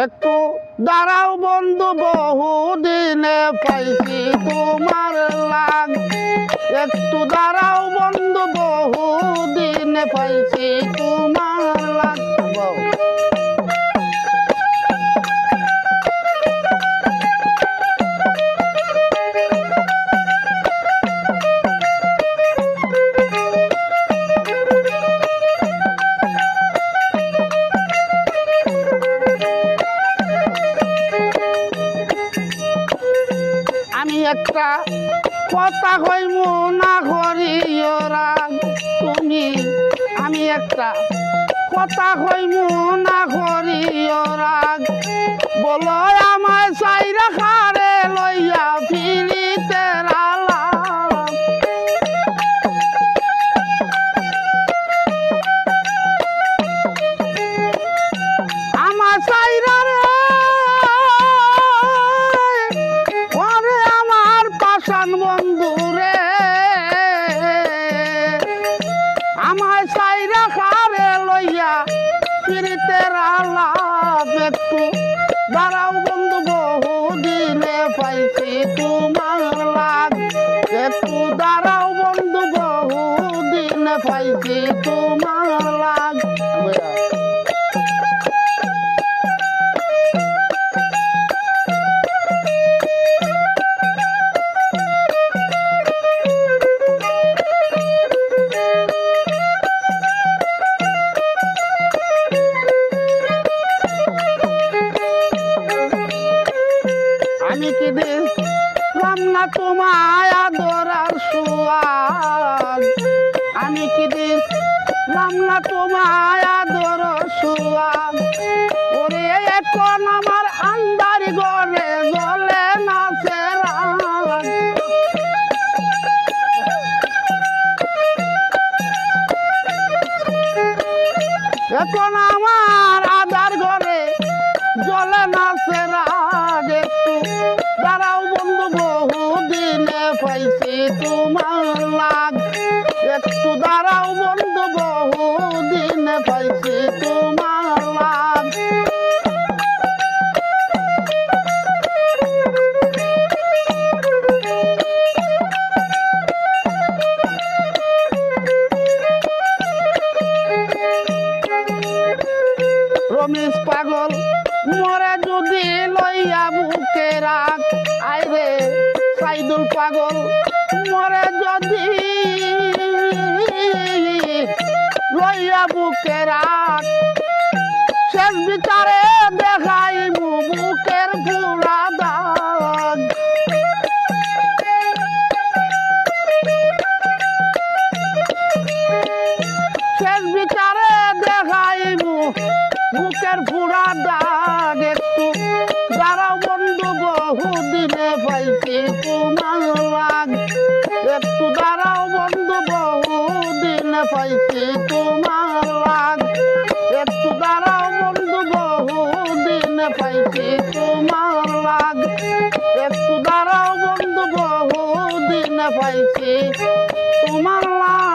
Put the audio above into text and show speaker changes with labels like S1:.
S1: একটু দাঁড়াও বন্ধু বহুদিনে পাইছি তোমার লাগ। একটু দাঁড়াও বন্ধু বহুদিনে পাইছি তোমার লাগ। আমি একটা কথা কইমু না করিও রাগ তুমি। আমি একটা কথা কইমু না করিও রাগ। বলো আমায় চাইরা খারে লইয়া ফিরিতে রালা। আমার চাইরা বন্ধু রে আমায় চাইরা খারে লইয়া ফিরিতে রালাপ। একটু দাঁড়াও বন্ধু বহুদিনে পাইছি তোমার লাগ। একটু দাঁড়াও বন্ধু বহুদিনে পাইছি তোমার লাগ। আমি কি দিলাম না তোমায় আদরার সুয়াদ। আমি কি দিলাম না তোমায় আদরার সুয়াদ। ওরে এখন আমার আন্দার ঘরে জ্বলে না চেরাগ। এখন আমার আদার ঘরে জ্বলে না চেরাগ। একটু দাঁড়াও বন্ধু বহুদিনে পাইছি তোমার লাগ। একটু দাঁড়াও বন্ধু বহুদিনে পাইছি তোমার লাগ। রমেশ পাগল মরে যদি লইয়া বুকে রাখ। আইরে সাইদুল পাগল মরে যদি লইয়া বুকে রাখ। শেষ বিচারে দেখাইমু বুকের পুরা দাগ। শেষ বিচারে দেখাইমু বুকের পুরা দাগ। একটু দাঁড়াও বন্ধু বহুদিনে পাইছি তোমার লাগ। একটু দাঁড়াও বন্ধু বহুদিনে পাইছি তোমার লাগ। একটু দাঁড়াও বন্ধু বহুদিনে পাইছি তোমার লাগ। একটু দাঁড়াও বন্ধু বহুদিনে পাইছি তোমার লাগ।